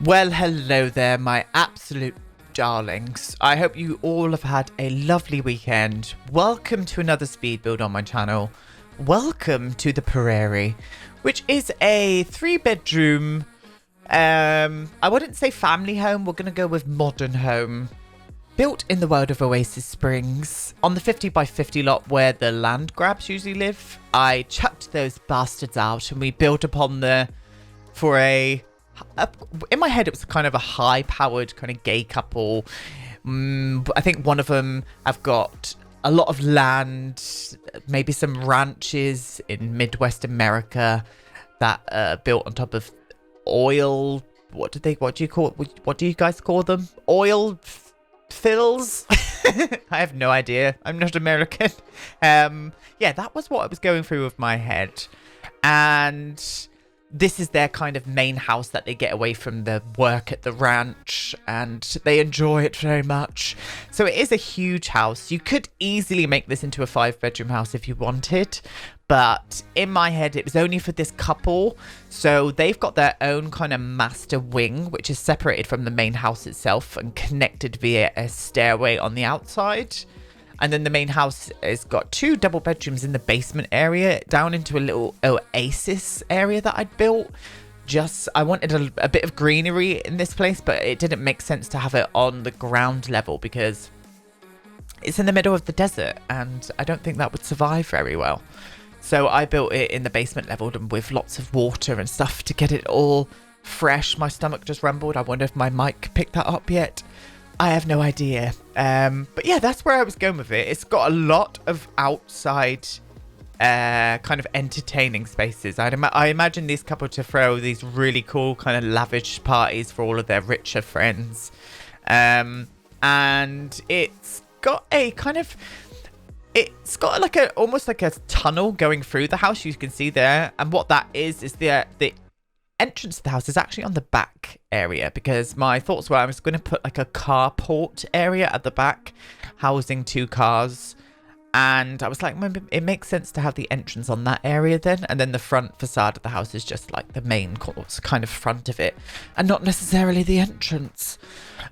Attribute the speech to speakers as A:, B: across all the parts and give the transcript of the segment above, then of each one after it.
A: Well, hello there, my absolute darlings. I hope you all have had a lovely weekend. Welcome to another speed build on my channel. Welcome to the Prairie, which is a 3-bedroom, I wouldn't say family home, we're going to go with modern home. Built in the world of Oasis Springs, on the 50 by 50 lot where the land grabs usually live. I chucked those bastards out and we built upon for in my head it was kind of a high-powered kind of gay couple. I think one of them have got a lot of land, maybe some ranches in Midwest America that are built on top of oil. What do you guys call them? Oil fills? I have no idea. I'm not American. Yeah, that was what I was going through with my head. And this is their kind of main house that they get away from the work at the ranch, and they enjoy it very much. So it is a huge house. You could easily make this into a 5-bedroom house if you wanted, but in my head it was only for this couple. So they've got their own kind of master wing, which is separated from the main house itself and connected via a stairway on the outside. And then the main house has got 2 double bedrooms in the basement area down into a little oasis area that I'd built. I wanted a bit of greenery in this place, but it didn't make sense to have it on the ground level because it's in the middle of the desert and I don't think that would survive very well. So I built it in the basement level and with lots of water and stuff to get it all fresh. My stomach just rumbled. I wonder if my mic picked that up yet. I have no idea. But yeah, that's where I was going with it. It's got a lot of outside kind of entertaining spaces. I imagine these couple to throw these really cool kind of lavish parties for all of their richer friends. And it's got like almost like a tunnel going through the house, you can see there. And what that is the entrance to the house is actually on the back area, because my thoughts were I was going to put like a carport area at the back housing 2 cars, and I was like, maybe it makes sense to have the entrance on that area then, and then the front facade of the house is just like the main kind of front of it and not necessarily the entrance.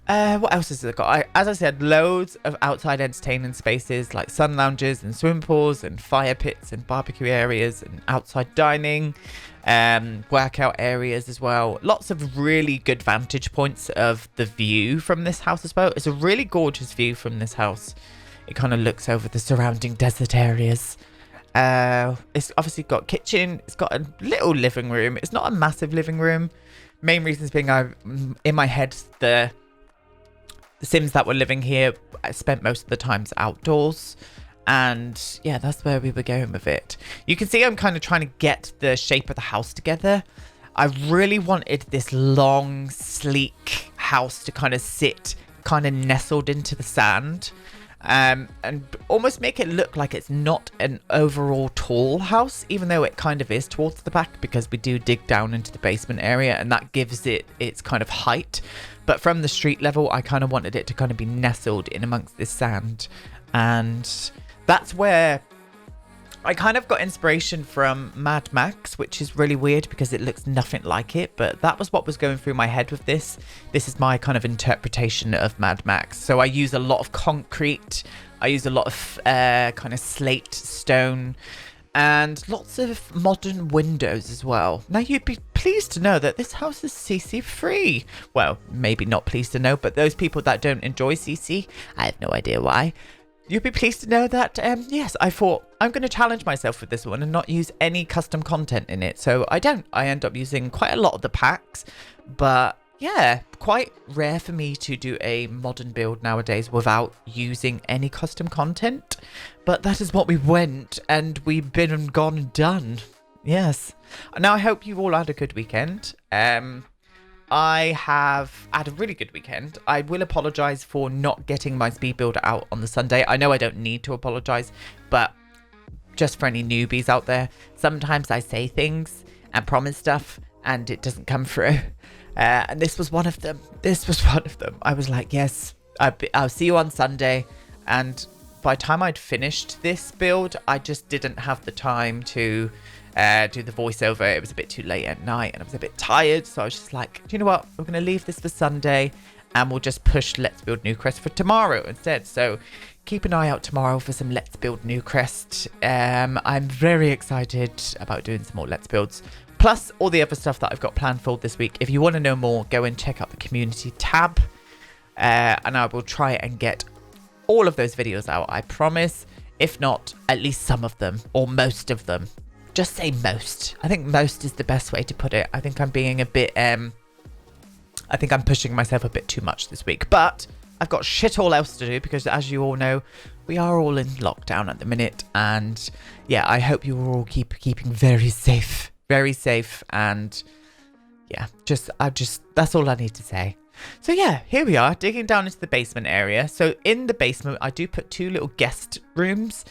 A: What else has it got? As I said, loads of outside entertaining spaces like sun lounges and swimming pools and fire pits and barbecue areas and outside dining, workout areas as well. Lots of really good vantage points of the view from this house as well. It's a really gorgeous view from this house. It kind of looks over the surrounding desert areas. It's obviously got a kitchen. It's got a little living room. It's not a massive living room. Main reasons being in my head, the Sims that were living here spent most of the times outdoors. And yeah, that's where we were going with it. You can see I'm kind of trying to get the shape of the house together. I really wanted this long, sleek house to kind of sit kind of nestled into the sand. And almost make it look like it's not an overall tall house, even though it kind of is towards the back, because we do dig down into the basement area and that gives it its kind of height. But from the street level, I kind of wanted it to kind of be nestled in amongst this sand. And that's where I kind of got inspiration from Mad Max, which is really weird because it looks nothing like it, but that was what was going through my head with this. This is my kind of interpretation of Mad Max. So I use a lot of concrete, I use a lot of kind of slate stone, and lots of modern windows as well. Now, you'd be pleased to know that this house is CC free. Well, maybe not pleased to know, but those people that don't enjoy CC, I have no idea why. You'd be pleased to know that, yes, I thought I'm going to challenge myself with this one and not use any custom content in it. So I don't. I end up using quite a lot of the packs, but yeah, quite rare for me to do a modern build nowadays without using any custom content. But that is what we went, and we've been and gone and done. Yes. Now, I hope you all had a good weekend. I have had a really good weekend. I will apologise for not getting my speed builder out on the Sunday. I know I don't need to apologise, but just for any newbies out there, sometimes I say things and promise stuff and it doesn't come through. And this was one of them. I was like, yes, I'll see you on Sunday. And by the time I'd finished this build, I just didn't have the time to do the voiceover. It was a bit too late at night and I was a bit tired, so I was just like, do you know what, we're going to leave this for Sunday and we'll just push Let's Build Newcrest for tomorrow instead. So keep an eye out tomorrow for some Let's Build Newcrest. I'm very excited about doing some more Let's Builds, plus all the other stuff that I've got planned for this week. If you want to know more, go and check out the community tab, and I will try and get all of those videos out, I promise. If not, at least some of them, or most of them. Just say most. I think most is the best way to put it. I think I'm being a bit, I think I'm pushing myself a bit too much this week. But I've got shit all else to do because, as you all know, we are all in lockdown at the minute. And yeah, I hope you all keeping very safe. And yeah, that's all I need to say. So yeah, here we are, digging down into the basement area. So in the basement, I do put 2 little guest rooms.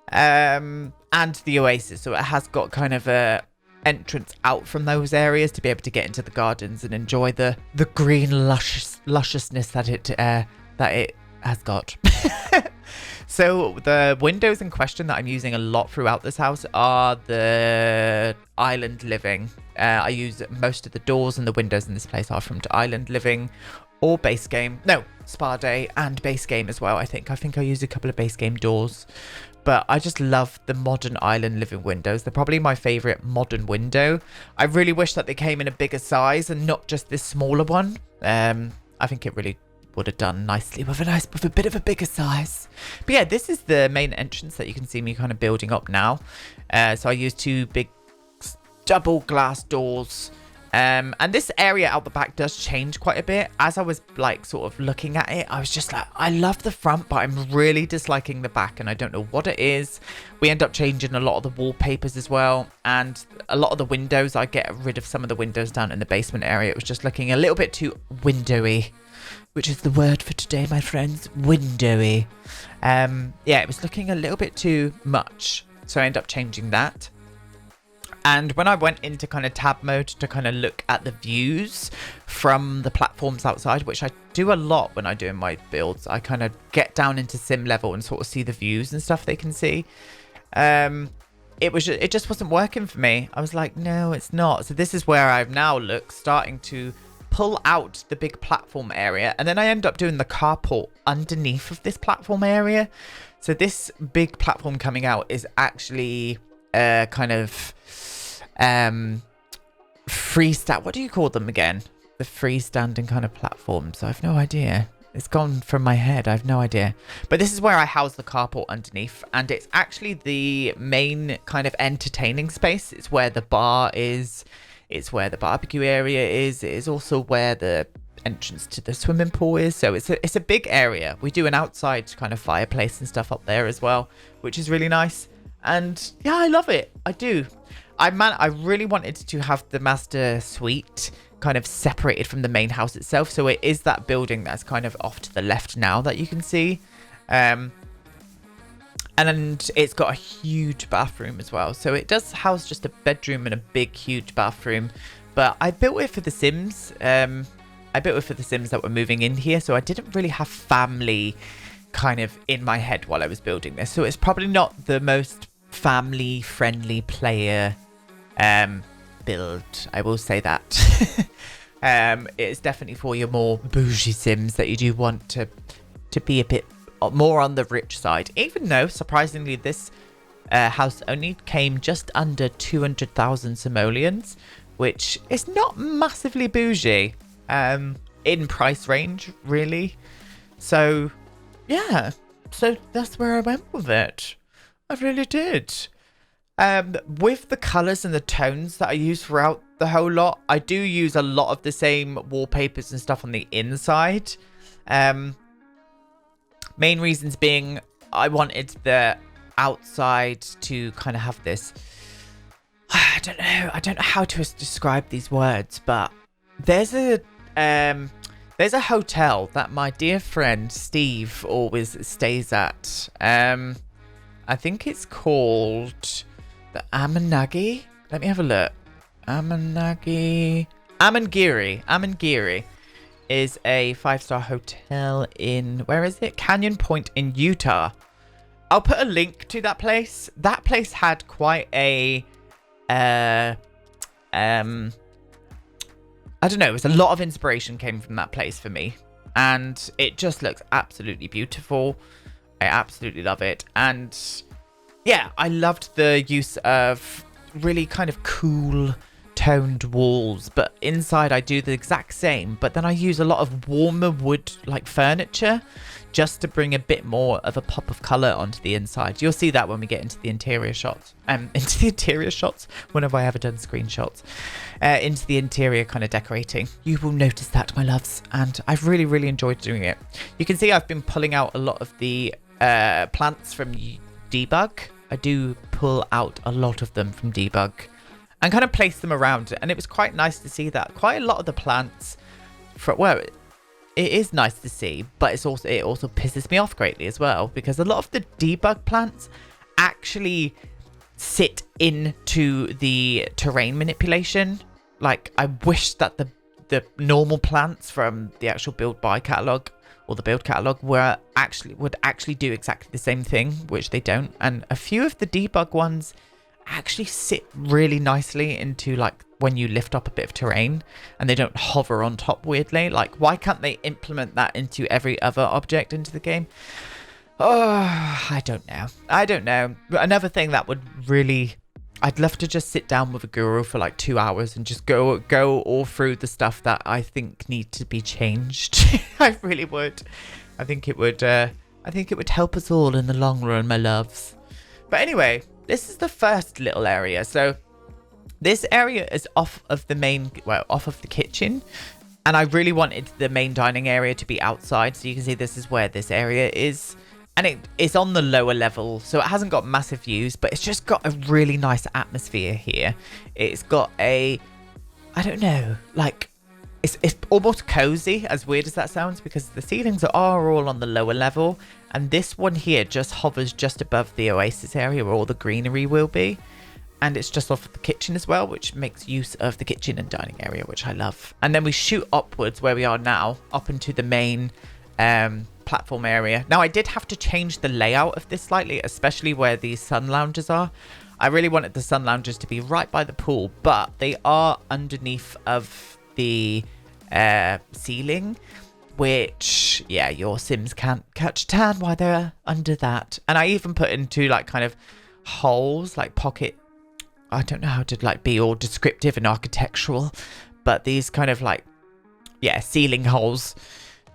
A: And the Oasis, so it has got kind of a entrance out from those areas to be able to get into the gardens and enjoy the green lusciousness that it has got. So the windows in question that I'm using a lot throughout this house are the island living. I use most of the doors and the windows in this place are from island living or base game. No, spa day and base game as well. I think I use a couple of base game doors. But I just love the modern island living windows. They're probably my favourite modern window. I really wish that they came in a bigger size and not just this smaller one. I think it really would have done nicely with a bit of a bigger size. But yeah, this is the main entrance that you can see me kind of building up now. So I use 2 big double glass doors. And this area out the back does change quite a bit. As I was like sort of looking at it, I was just like, I love the front, but I'm really disliking the back and I don't know what it is. We end up changing a lot of the wallpapers as well, and a lot of the windows. I get rid of some of the windows down in the basement area. It was just looking a little bit too windowy, which is the word for today, my friends. Windowy. Yeah, it was looking a little bit too much, so I ended up changing that. And when I went into kind of tab mode to kind of look at the views from the platforms outside, which I do a lot when I'm doing my builds, I kind of get down into sim level and sort of see the views and stuff they can see. It just wasn't working for me. I was like, no, it's not. So this is where I've now starting to pull out the big platform area, and then I end up doing the carport underneath of this platform area. So this big platform coming out is actually kind of freestand. What do you call them again? The freestanding kind of platforms. I have no idea. It's gone from my head. I have no idea. But this is where I house the carport underneath, and it's actually the main kind of entertaining space. It's where the bar is. It's where the barbecue area is. It is also where the entrance to the swimming pool is. So it's a big area. We do an outside kind of fireplace and stuff up there as well, which is really nice. And yeah, I love it. I do. I really wanted to have the master suite kind of separated from the main house itself. So it is that building that's kind of off to the left now that you can see. And it's got a huge bathroom as well. So it does house just a bedroom and a big, huge bathroom. But I built it for the Sims. I built it for the Sims that were moving in here. So I didn't really have family kind of in my head while I was building this. So it's probably not the most family friendly player build. I will say that. It's definitely for your more bougie sims that you do want to be a bit more on the rich side, even though surprisingly this house only came just under 200,000 simoleons, which is not massively bougie in price range, really. So yeah, so that's where I went with it. I really did. With the colors and the tones that I use throughout the whole lot, I do use a lot of the same wallpapers and stuff on the inside. Main reasons being I wanted the outside to kind of have this, I don't know how to describe these words, but there's a hotel that my dear friend Steve always stays at. I think it's called the Amanagi. Let me have a look. Amangiri is a 5-star hotel in, where is it? Canyon Point in Utah. I'll put a link to that place. That place had quite a I don't know, it was a lot of inspiration came from that place for me, and it just looks absolutely beautiful. I absolutely love it. And yeah, I loved the use of really kind of cool toned walls, but inside I do the exact same, but then I use a lot of warmer wood like furniture just to bring a bit more of a pop of color onto the inside. You'll see that when we get into the interior shots. When have I ever done screenshots? Into the interior kind of decorating. You will notice that, my loves, and I've really, really enjoyed doing it. You can see I've been pulling out a lot of the plants from Debug. I do pull out a lot of them from Debug and kind of place them around, and it was quite nice to see that quite a lot of the plants it is nice to see, but it also pisses me off greatly as well, because a lot of the Debug plants actually sit into the terrain manipulation. Like, I wish that the normal plants from the actual build by catalog or the build catalog would actually do exactly the same thing, which they don't. And a few of the Debug ones actually sit really nicely into, like, when you lift up a bit of terrain, and they don't hover on top weirdly. Like, why can't they implement that into every other object into the game? Oh, I don't know. Another thing that would really, I'd love to just sit down with a guru for like 2 hours and just go all through the stuff that I think need to be changed. I really would. I think it would help us all in the long run, my loves. But anyway, this is the first little area. So this area is off of the kitchen, and I really wanted the main dining area to be outside. So you can see this is where this area is, and it's on the lower level, so it hasn't got massive views, but it's just got a really nice atmosphere here. It's got I don't know, like, it's almost cozy, as weird as that sounds, because the ceilings are all on the lower level, and this one here just hovers just above the Oasis area where all the greenery will be. And it's just off of the kitchen as well, which makes use of the kitchen and dining area, which I love. And then we shoot upwards where we are now, up into the main platform area. Now, I did have to change the layout of this slightly, especially where the sun lounges are. I really wanted the sun lounges to be right by the pool, but they are underneath of the ceiling, which, yeah, your Sims can't catch tan while they're under that. And I even put into, like, kind of holes, like pocket, I don't know how to, like, be all descriptive and architectural, but these kind of, like, yeah, ceiling holes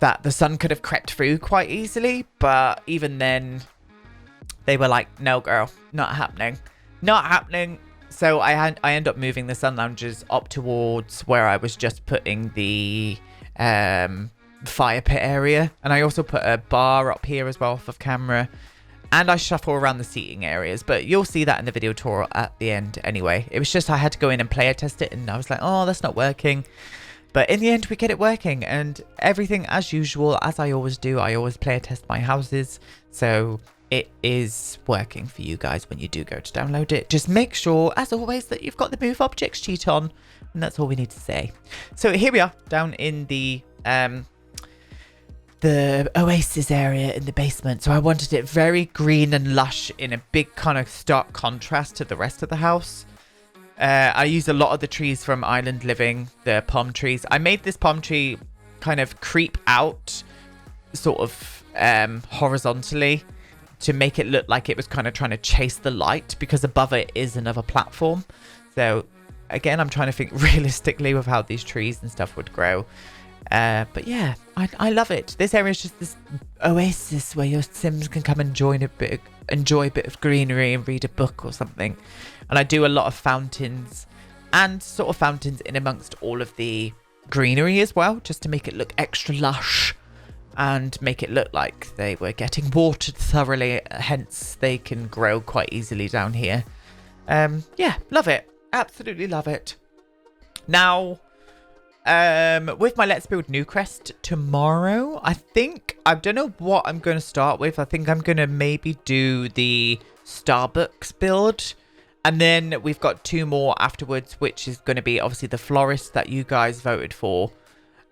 A: that the sun could have crept through quite easily. But even then, they were like, no, girl, not happening. So I end up moving the sun lounges up towards where I was just putting the fire pit area. And I also put a bar up here as well off of camera. And I shuffle around the seating areas, but you'll see that in the video tour at the end anyway. It was just I had to go in and player test it, and I was like, oh, that's not working. But in the end, we get it working, and everything as usual, as I always do. I always player test my houses, so it is working for you guys when you do go to download it. Just make sure, as always, that you've got the Move Objects cheat on, and that's all we need to say. So here we are, down in the the Oasis area in the basement. So I wanted it very green and lush in a big kind of stark contrast to the rest of the house. I used a lot of the trees from Island Living, the palm trees. I made this palm tree kind of creep out sort of horizontally to make it look like it was kind of trying to chase the light, because above it is another platform. So again, I'm trying to think realistically with how these trees and stuff would grow. But yeah, I love it. This area is just this oasis where your Sims can come and enjoy a bit of greenery and read a book or something. And I do a lot of fountains and sort of fountains in amongst all of the greenery as well, just to make it look extra lush and make it look like they were getting watered thoroughly, hence they can grow quite easily down here. Yeah, love it. Absolutely love it. Now, with my Let's Build Newcrest tomorrow, I don't know what I'm going to start with. I think I'm going to maybe do the Starbucks build. And then we've got 2 more afterwards, which is going to be obviously the florist that you guys voted for.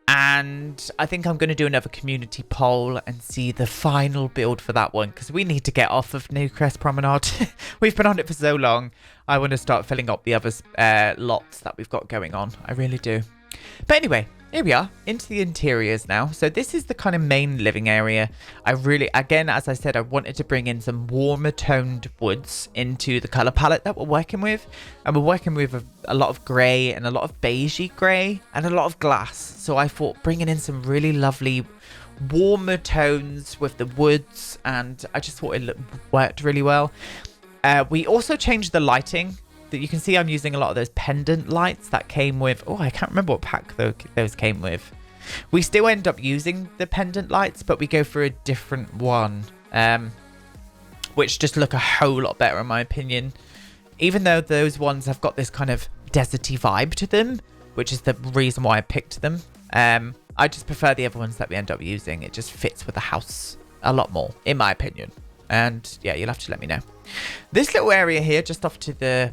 A: And I think I'm going to do another community poll and see the final build for that one, because we need to get off of Newcrest Promenade. We've been on it for so long. I want to start filling up the other lots that we've got going on. I really do. But anyway, here we are into the interiors now. So this is the kind of main living area. Again, as I said, I wanted to bring in some warmer toned woods into the color palette that we're working with. And we're working with a lot of gray and a lot of beigey gray and a lot of glass. So I thought bringing in some really lovely warmer tones with the woods, and I just thought it worked really well. We also changed the lighting. That you can see I'm using a lot of those pendant lights that came with, I can't remember what pack those came with. We still end up using the pendant lights, but we go for a different one, which just look a whole lot better in my opinion. Even though those ones have got this kind of deserty vibe to them, which is the reason why I picked them. I just prefer the other ones that we end up using. It just fits with the house a lot more, in my opinion. And yeah, you'll have to let me know. This little area here, just off to the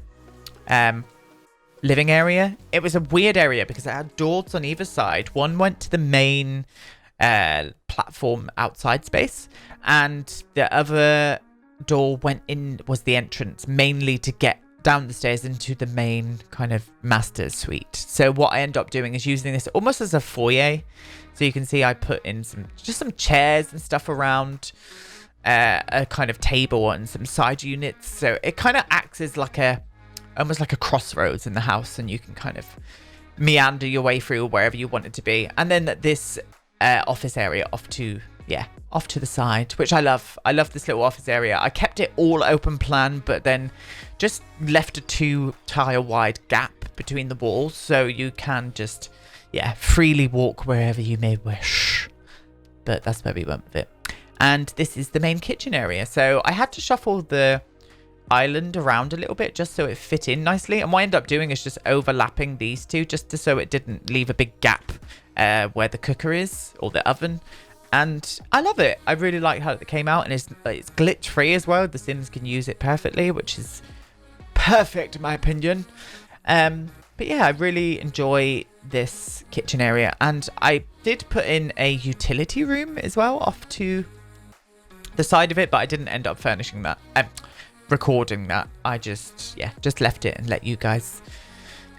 A: living area, it was a weird area because it had doors on either side. One went to the main platform outside space, and the other door was the entrance, mainly to get down the stairs into the main kind of master's suite. So what I end up doing is using this almost as a foyer. So you can see I put in some chairs and stuff around, a kind of table and some side units. So it kind of acts as almost like a crossroads in the house, and you can kind of meander your way through wherever you want it to be. And then this office area off to the side, which I love. I love this little office area. I kept it all open plan, but then just left a 2 tile wide gap between the walls, so you can just freely walk wherever you may wish. But that's where we went with it. And this is the main kitchen area. So I had to shuffle the island around a little bit just so it fit in nicely, and what I ended up doing is just overlapping these two so it didn't leave a big gap where the cooker is, or the oven. And I love it. I really like how it came out, and it's glitch free as well. The Sims can use it perfectly, which is perfect in my opinion. But yeah, I really enjoy this kitchen area, and I did put in a utility room as well off to the side of it, but I didn't end up furnishing that. Recording that. I just left it and let you guys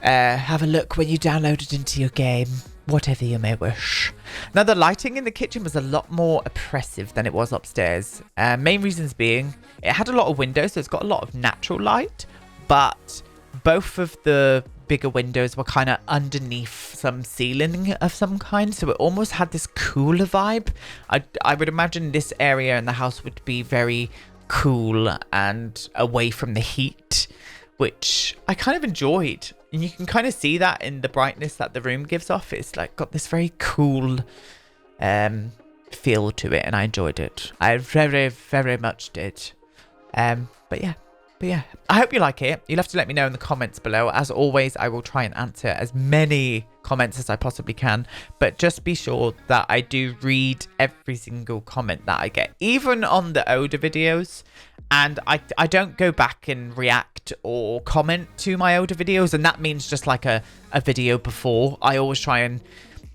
A: have a look when you download it into your game, whatever you may wish. Now, the lighting in the kitchen was a lot more oppressive than it was upstairs. Main reasons being it had a lot of windows, so it's got a lot of natural light, but both of the bigger windows were kind of underneath some ceiling of some kind, so it almost had this cooler vibe. I would imagine this area in the house would be very cool and away from the heat, which I kind of enjoyed, and you can kind of see that in the brightness that the room gives off. It's got this very cool feel to it, and I enjoyed it. I very, very much did. But yeah, I hope you like it. You'll have to let me know in the comments below. As always, I will try and answer as many comments as I possibly can, but just be sure that I do read every single comment that I get, even on the older videos. And I don't go back and react or comment to my older videos, and that means just like a video before. I always try and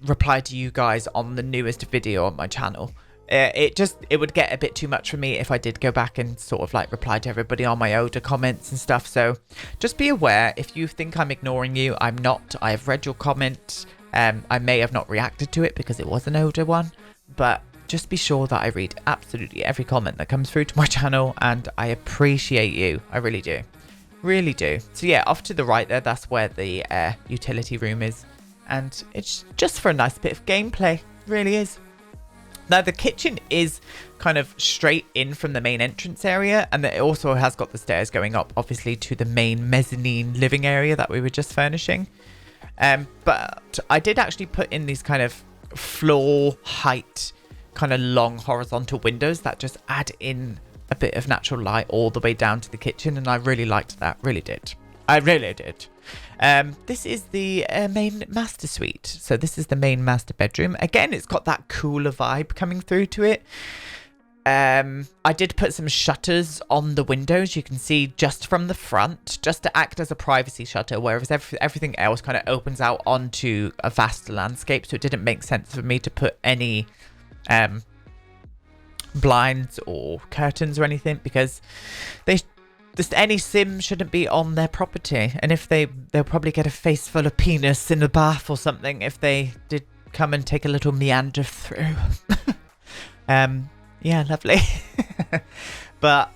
A: reply to you guys on the newest video on my channel. It would get a bit too much for me if I did go back and sort of like reply to everybody on my older comments and stuff. So just be aware, if you think I'm ignoring you, I'm not. I have read your comment. I may have not reacted to it because it was an older one, but just be sure that I read absolutely every comment that comes through to my channel, and I appreciate you. I really do. Really do. So yeah, off to the right there, that's where the utility room is. And it's just for a nice bit of gameplay. Really is. Now, the kitchen is kind of straight in from the main entrance area, and it also has got the stairs going up, obviously, to the main mezzanine living area that we were just furnishing. But I did actually put in these kind of floor height, kind of long horizontal windows that just add in a bit of natural light all the way down to the kitchen, and I really liked that. Really did. I really did. This is the main master suite. So this is the main master bedroom. Again, it's got that cooler vibe coming through to it. I did put some shutters on the windows, you can see, just from the front, just to act as a privacy shutter, whereas everything else kind of opens out onto a vast landscape. So it didn't make sense for me to put any blinds or curtains or anything, because any sim shouldn't be on their property, and if they'll probably get a face full of penis in the bath or something if they did come and take a little meander through. Yeah, lovely. But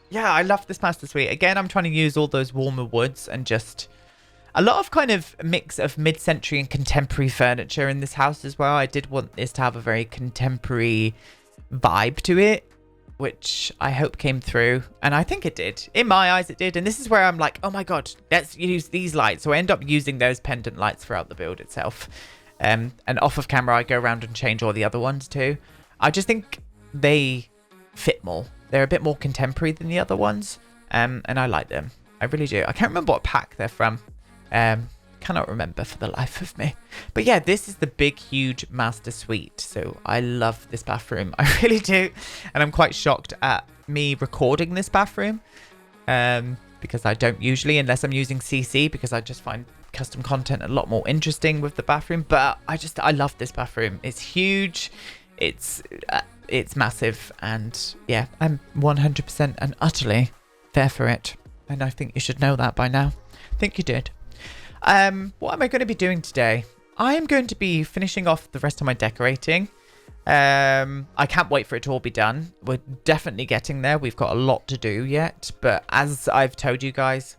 A: yeah, I love this master suite. Again, I'm trying to use all those warmer woods and just a lot of kind of mix of mid-century and contemporary furniture in this house as well. I did want this to have a very contemporary vibe to it, which I hope came through, and I think it did. In my eyes, it did. And this is where I'm like, oh my god, let's use these lights. So I end up using those pendant lights throughout the build itself. And off of camera, I go around and change all the other ones too. I just think they fit more. They're a bit more contemporary than the other ones, and I like them. I really do. I can't remember what pack they're from. Cannot remember for the life of me. But yeah, this is the big, huge master suite. So I love this bathroom. I really do. And I'm quite shocked at me recording this bathroom, because I don't usually, unless I'm using CC, because I just find custom content a lot more interesting with the bathroom. But I love this bathroom. It's huge. It's massive. And yeah, I'm 100% and utterly there for it. And I think you should know that by now. I think you did. What am I going to be doing today? I am going to be finishing off the rest of my decorating. I can't wait for it to all be done. We're definitely getting there. We've got a lot to do yet. But as I've told you guys,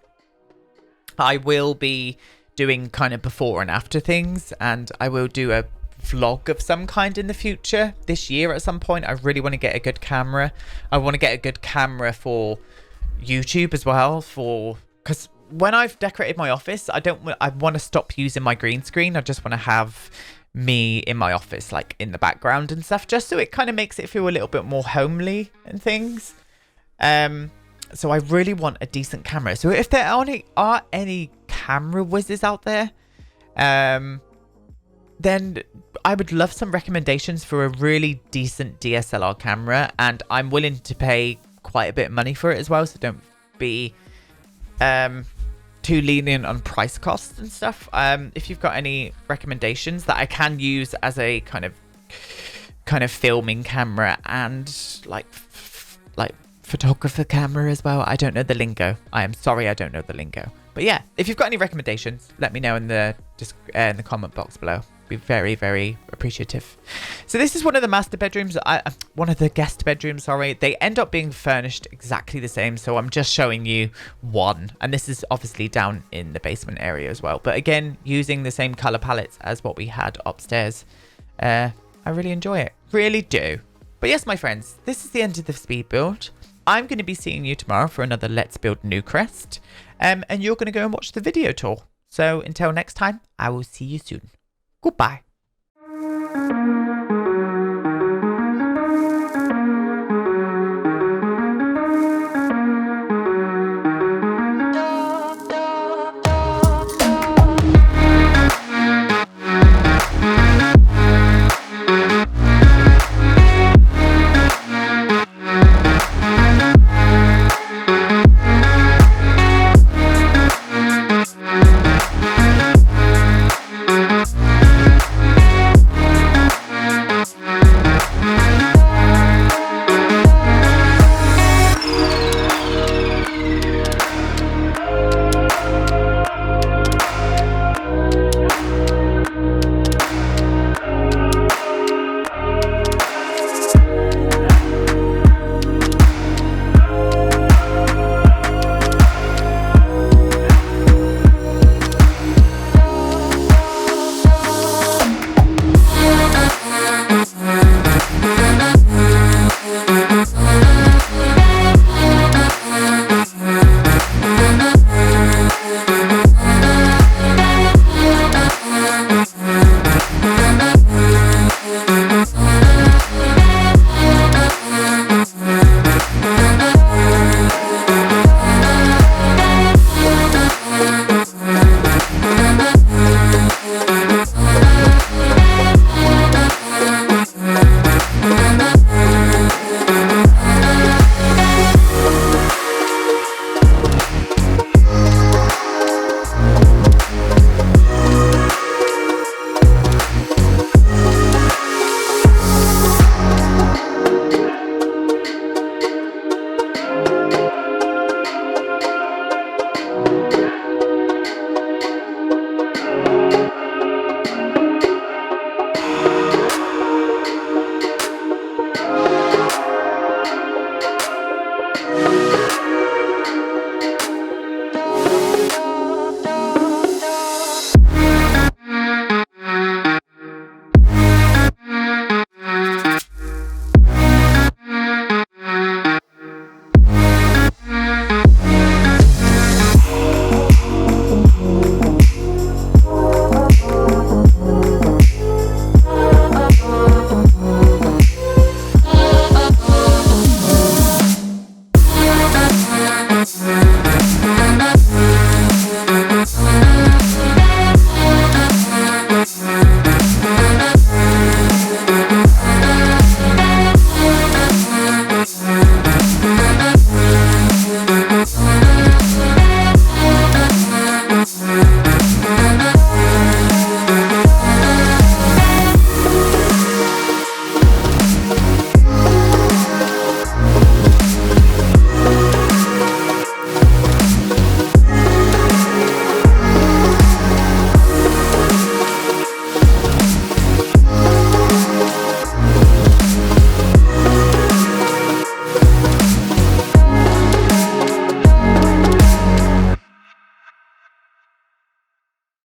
A: I will be doing kind of before and after things. And I will do a vlog of some kind in the future. This year at some point, I really want to get a good camera. I want to get a good camera for YouTube as well. Because when I've decorated my office, I want to stop using my green screen. I just want to have me in my office, like in the background and stuff, just so it kind of makes it feel a little bit more homely and things. So I really want a decent camera. So if there are any camera whizzes out there, then I would love some recommendations for a really decent DSLR camera, and I'm willing to pay quite a bit of money for it as well. So don't be too lenient on price costs and stuff. If you've got any recommendations that I can use as a kind of filming camera and like photographer camera as well. I don't know the lingo. I am sorry, I don't know the lingo. But yeah, if you've got any recommendations, let me know in the comment box below. Be very, very appreciative. So this is one of the master bedrooms. One of the guest bedrooms, sorry. They end up being furnished exactly the same, so I'm just showing you one. And this is obviously down in the basement area as well. But again, using the same color palettes as what we had upstairs. I really enjoy it. Really do. But yes, my friends, this is the end of the speed build. I'm going to be seeing you tomorrow for another Let's Build Newcrest. And you're going to go and watch the video tour. So until next time, I will see you soon. Goodbye.